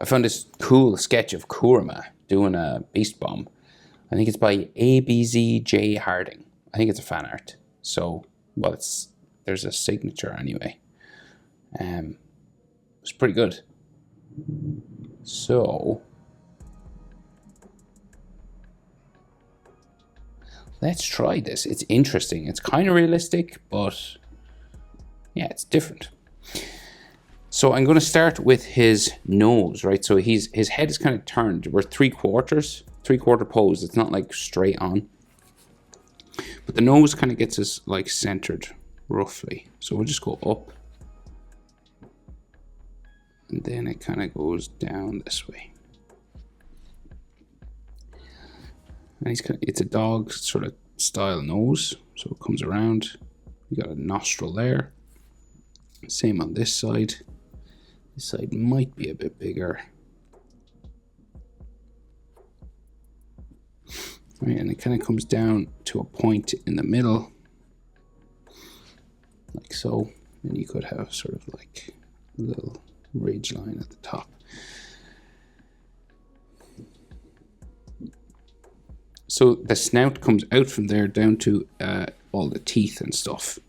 I found this cool sketch of Kurama doing a beast bomb. I think it's by ABZJ Harding. I think it's a fan art. So, well, there's a signature anyway. It's pretty good. So, let's try this. It's interesting. It's kind of realistic, but yeah, it's different. So I'm going to start with his nose, right? So his head is kind of turned. We're three-quarter pose. It's not like straight on. But the nose kind of gets us like centered roughly. So we'll just go up. And then it kind of goes down this way. And it's a dog sort of style nose. So it comes around. We got a nostril there. Same on this side. This side might be a bit bigger. Right, and it kind of comes down to a point in the middle. Like so. And you could have sort of like a little ridge line at the top. So the snout comes out from there down to all the teeth and stuff.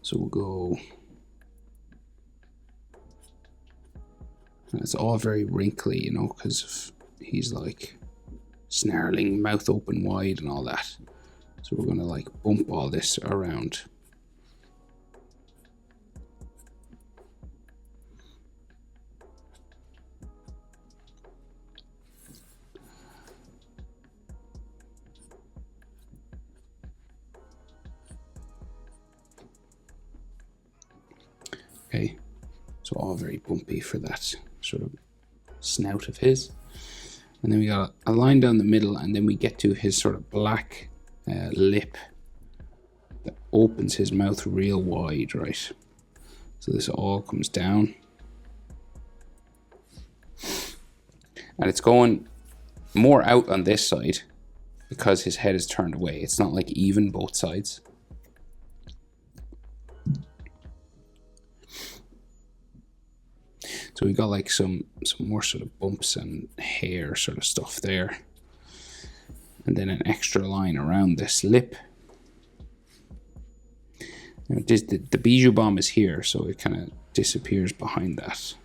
So we'll go. And it's all very wrinkly, you know, because he's like snarling, mouth open wide and all that. So we're going to like bump all this around. Okay, so all very bumpy for that sort of snout of his. And then we got a line down the middle, and then we get to his sort of black lip that opens his mouth real wide, right? So this all comes down. And it's going more out on this side because his head is turned away. It's not like even both sides. So we got like some more sort of bumps and hair sort of stuff there. And then an extra line around this lip. Now the bijou bomb is here, so it kind of disappears behind that.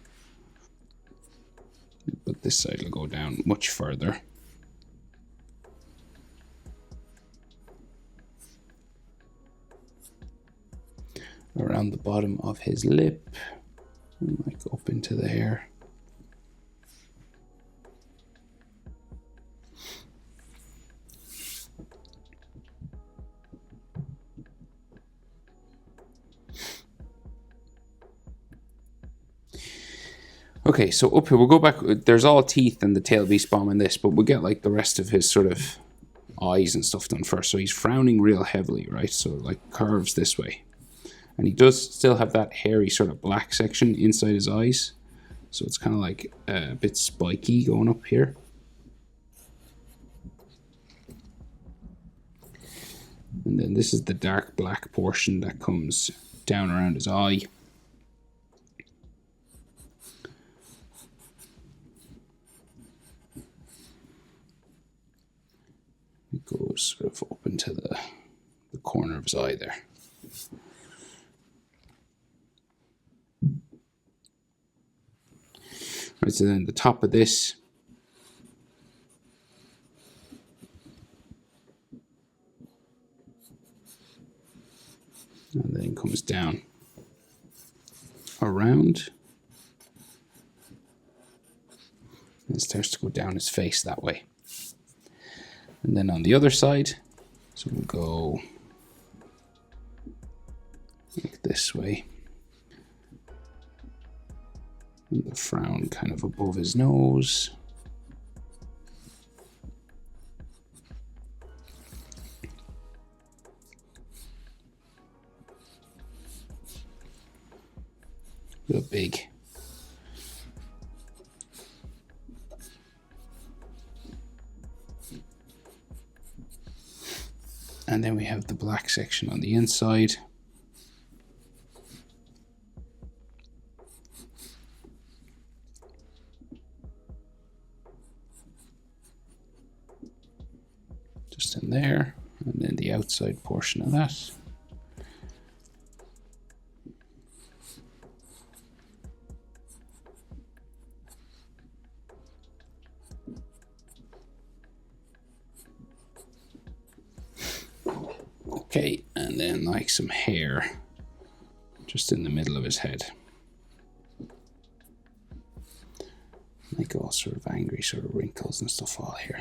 But this side will go down much further. Around the bottom of his lip. And like up into the hair. Okay, so up here, we'll go back. There's all teeth and the tail beast bomb in this, but we'll get like the rest of his sort of eyes and stuff done first. So he's frowning real heavily, right? So like curves this way. And he does still have that hairy sort of black section inside his eyes. So it's kind of like a bit spiky going up here. And then this is the dark black portion that comes down around his eye. It goes sort of up into the corner of his eye there. Right, so then the top of this and then comes down around and starts to go down his face that way. And then on the other side, so we'll go like this way. And the frown kind of above his nose. Real big. And then we have the black section on the inside. goes in there, and then the outside portion of that. Okay, and then like some hair just in the middle of his head. Like all sort of angry sort of wrinkles and stuff all here.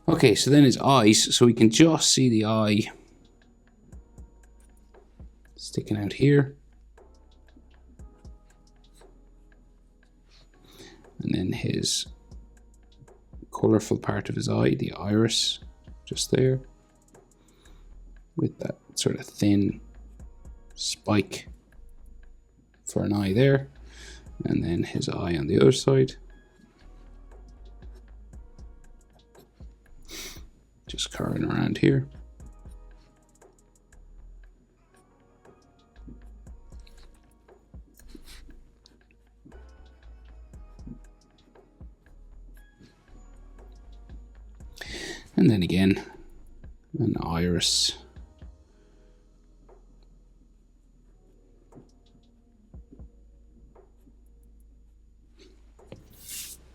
Okay, so then his eyes, so we can just see the eye sticking out here. And then his colorful part of his eye, the iris, just there, with that sort of thin spike for an eye there, and then his eye on the other side. Just curling around here. And then again, an iris.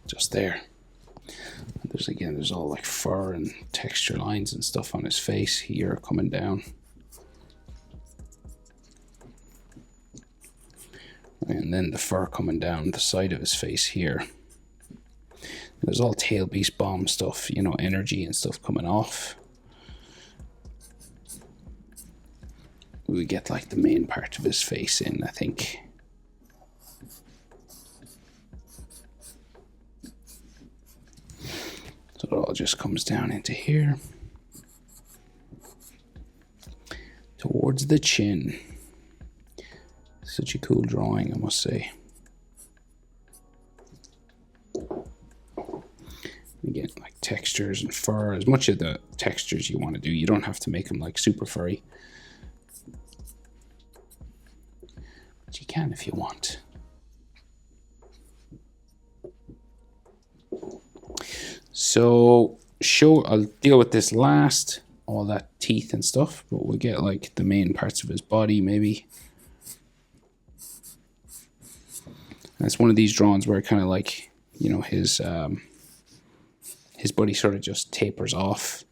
Just there. And there's all like fur and texture lines and stuff on his face here coming down. And then the fur coming down the side of his face here. There's all tail beast bomb stuff, you know, energy and stuff coming off. We get like the main part of his face in, I think. So it all just comes down into here. Towards the chin. Such a cool drawing, I must say. Again, like textures and fur, as much of the textures you want to do. You don't have to make them like super furry, but you can if you want. So I'll deal with this last, all that teeth and stuff, but we'll get like the main parts of his body maybe. That's one of these drawings where kind of like, you know, his body sort of just tapers off.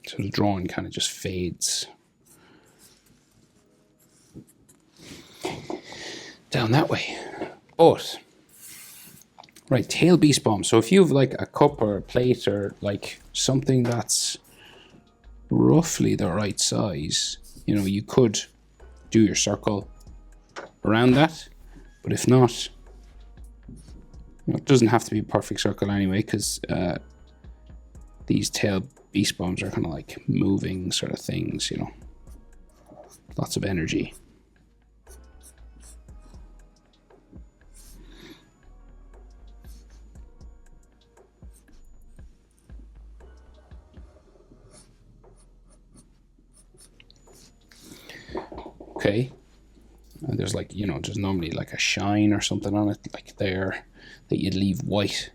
So the drawing kind of just fades down that way. But right, tail beast bomb. So if you have like a cup or a plate or like something that's roughly the right size, you know, you could do your circle around that. But if not, you know, it doesn't have to be a perfect circle anyway, because these tail beast bombs are kind of like moving sort of things, you know, lots of energy. Okay, and there's like, you know, there's normally like a shine or something on it, like there, that you'd leave white.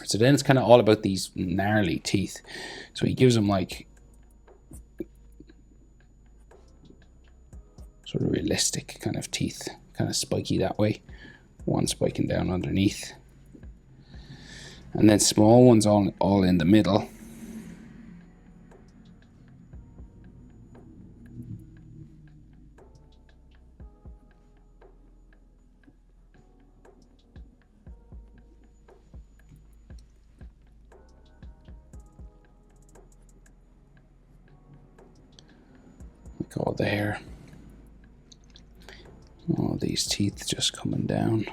So then it's kind of all about these gnarly teeth. So he gives them like sort of realistic kind of teeth, kind of spiky that way, one spiking down underneath, and then small ones all in the middle. All there. All these teeth just coming down.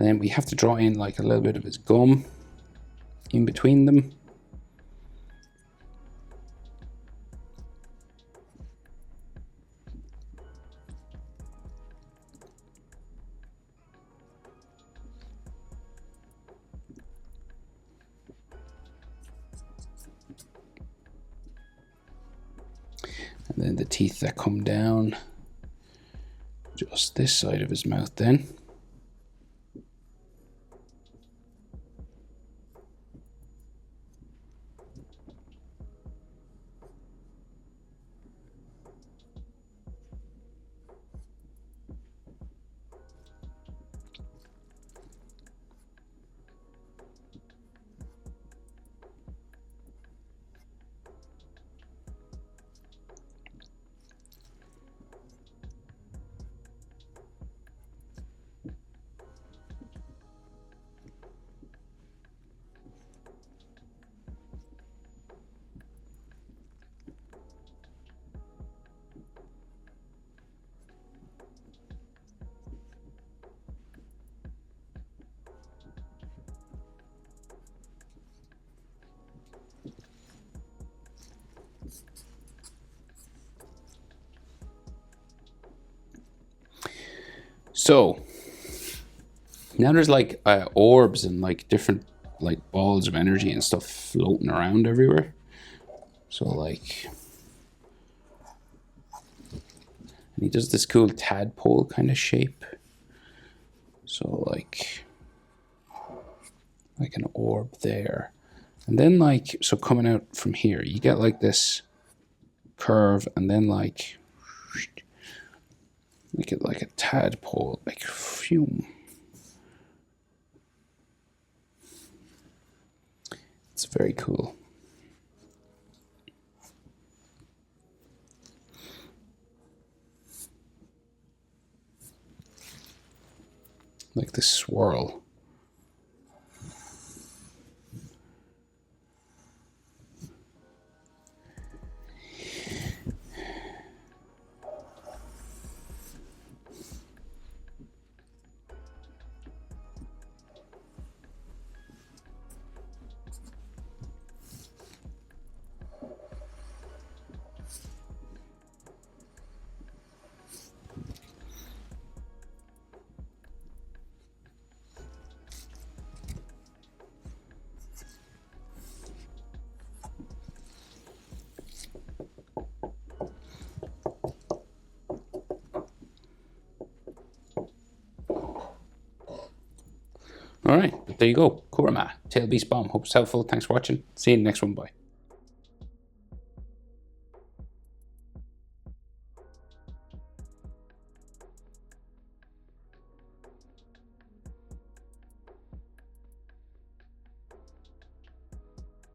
And then we have to draw in like a little bit of his gum in between them. And then the teeth that come down just this side of his mouth then. So now there's like orbs and like different like balls of energy and stuff floating around everywhere. So like, and he does this cool tadpole kind of shape. So like an orb there. And then like, so coming out from here, you get like this curve and then like, make it like a tadpole, like phew. It's very cool. Like this swirl. All right, there you go. Kurama, Tail Beast Bomb. Hope it's helpful. Thanks for watching. See you in the next one. Bye.